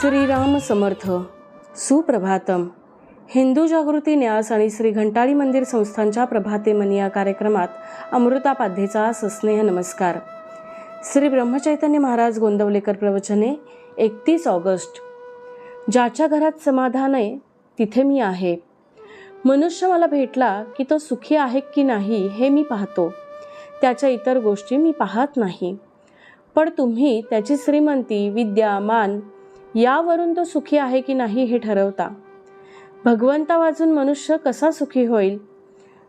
श्रीराम समर्थ. सुप्रभातम. हिंदू जागृती न्यास आणि श्री घंटाळी मंदिर संस्थांच्या प्रभाते मनी या कार्यक्रमात अमृतापाध्येचा सस्नेह नमस्कार. श्री ब्रह्मचैतन्य महाराज गोंदवलेकर प्रवचने 31 ऑगस्ट. ज्याच्या घरात समाधान आहे तिथे मी आहे. मनुष्य मला भेटला की तो सुखी आहे की नाही हे मी पाहतो, त्याच्या इतर गोष्टी मी पाहत नाही. पण तुम्ही त्याची श्रीमंती, विद्या, मान यावरून तो सुखी आहे की नाही हे ठरवता. भगवंता वाचून मनुष्य कसा सुखी होईल?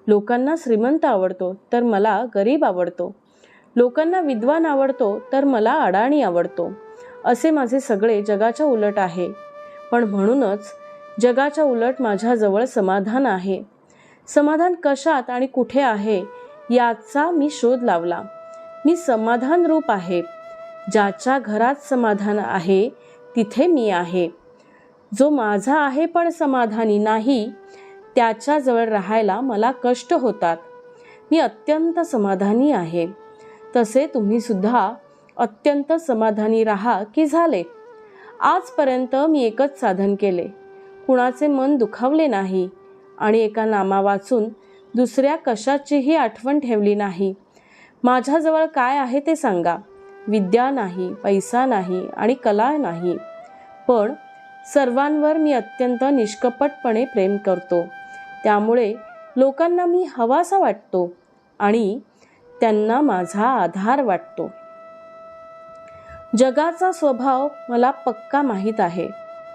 लोकांना श्रीमंत आवडतो तर मला गरीब आवडतो, लोकांना विद्वान आवडतो तर मला अडाणी आवडतो. असे माझे सगळे जगाच्या उलट आहे. पण म्हणूनच जगाच्या उलट माझ्याजवळ समाधान आहे. समाधान कशात आणि कुठे आहे याचा मी शोध लावला. मी समाधान रूप आहे. ज्याच्या घरात समाधान आहे तिथे मी आहे. जो माझा आहे पण समाधानी नाही त्याच्याजवळ राहायला मला कष्ट होतात. मी अत्यंत समाधानी आहे. तसे तुम्ही सुद्धा अत्यंत समाधानी राहा की झाले. आजपर्यंत मी एकच साधन केले, कुणाचे मन दुखावले नाही आणि एका नामा वाचून दुसऱ्या कशाचीही आठवण ठेवली नाही. माझ्याजवळ काय आहे ते सांगा. विद्या नाही, पैसा नाही आणि कला नाही, पण सर्वांवर मी अत्यंत निष्कपटपणे प्रेम करतो. त्यामुळे लोकांना मी हवासा वाटतो आणि त्यांना माझा आधार वाटतो. जगाचा स्वभाव मला पक्का माहीत आहे,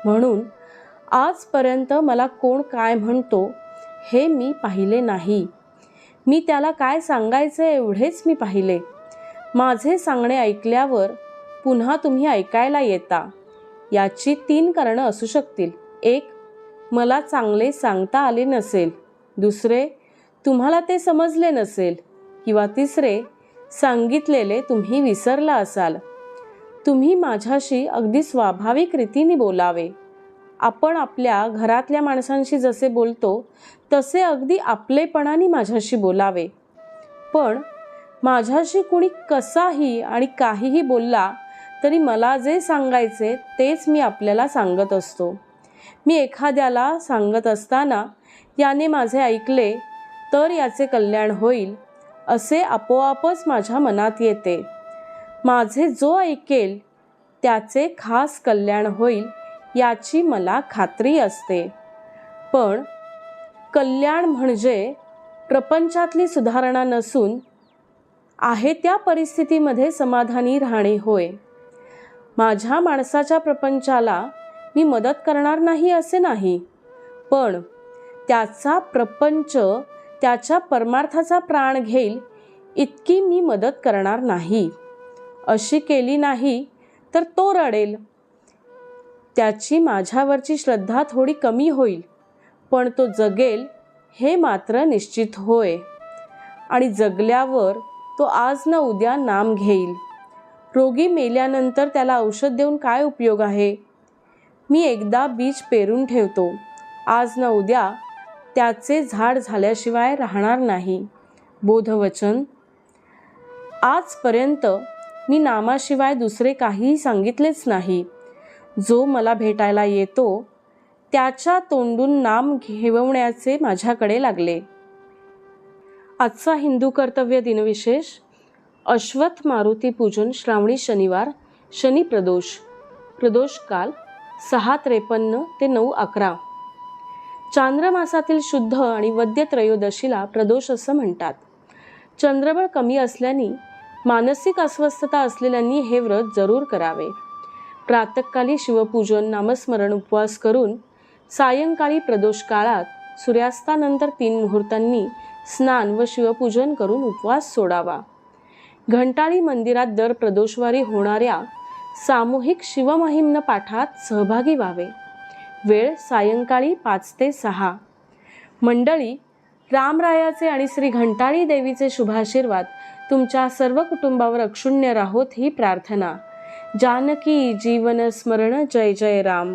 म्हणून आजपर्यंत मला कोण काय म्हणतो हे मी पाहिले नाही. मी त्याला काय सांगायचे एवढेच मी पाहिले. माझे सांगणे ऐकल्यावर पुन्हा तुम्ही ऐकायला येता याची 3 कारणं असू शकतील. 1. मला चांगले सांगता आले नसेल. 2. तुम्हाला ते समजले नसेल. किंवा 3. सांगितलेले तुम्ही विसरला असाल. तुम्ही माझ्याशी अगदी स्वाभाविक रीतीने बोलावे. आपण आपल्या घरातल्या माणसांशी जसे बोलतो तसे अगदी आपलेपणाने माझ्याशी बोलावे. पण माझ्याशी कुणी कसाही आणि काहीही बोलला तरी मला जे सांगायचे तेच मी आपल्याला सांगत असतो. मी एखाद्याला सांगत असताना याने माझे ऐकले तर याचे कल्याण होईल असे आपोआपच माझ्या मनात येते. माझे जो ऐकेल त्याचे खास कल्याण होईल याची मला खात्री असते. पण कल्याण म्हणजे प्रपंचातली सुधारणा नसून आहे त्या परिस्थितीमध्ये समाधानी राहणे होय. माझ्या माणसाच्या प्रपंचाला मी मदत करणार नाही असे नाही, पण त्याचा प्रपंच त्याच्या परमार्थाचा प्राण घेईल इतकी मी मदत करणार नाही. अशी केली नाही तर तो रडेल. त्याची माझ्यावरची श्रद्धा थोडी कमी होईल, पण तो जगेल हे मात्र निश्चित होय. आणि जगल्यावर तो आज न उद्या नाम घेईल. रोगी मेल्यानंतर त्याला औषध देऊन काय उपयोग आहे? मी एकदा बीज पेरून ठेवतो, आज न उद्या त्याचे झाड झाल्याशिवाय राहणार नाही. बोधवचन. आजपर्यंत मी नामाशिवाय दुसरे काहीही सांगितलेच नाही. जो मला भेटायला येतो त्याच्या तोंडून नाम घेवण्याचे माझ्याकडे लागले. आजचा हिंदू कर्तव्य दिनविशेष अश्वत्थ मारुती पूजन श्रावणी शनिवार, शनी प्रदोष. प्रदोष काल 6:53 ते 9:11. चांद्रमासातील शुद्ध आणि वद्य त्रयोदशीला प्रदोष असं म्हणतात. चंद्रबळ कमी असल्याने मानसिक अस्वस्थता असलेल्यांनी हे व्रत जरूर करावे. प्रातःकाली शिवपूजन, नामस्मरण, उपवास करून सायंकाळी प्रदोष काळात सूर्यास्तानंतर 3 मुहूर्तांनी स्नान व शिवपूजन करून उपवास सोडावा. घंटाळी मंदिरात दर प्रदोषवारी होणाऱ्या सामूहिक शिवमहिम्न पाठात सहभागी व्हावे. वेळ सायंकाळी 5 ते 6. मंडळी, रामरायाचे आणि श्री घंटाळी देवीचे शुभाशीर्वाद तुमच्या सर्व कुटुंबावर अक्षुण्य राहोत ही प्रार्थना. जानकी जीवन स्मरण. जय जय राम.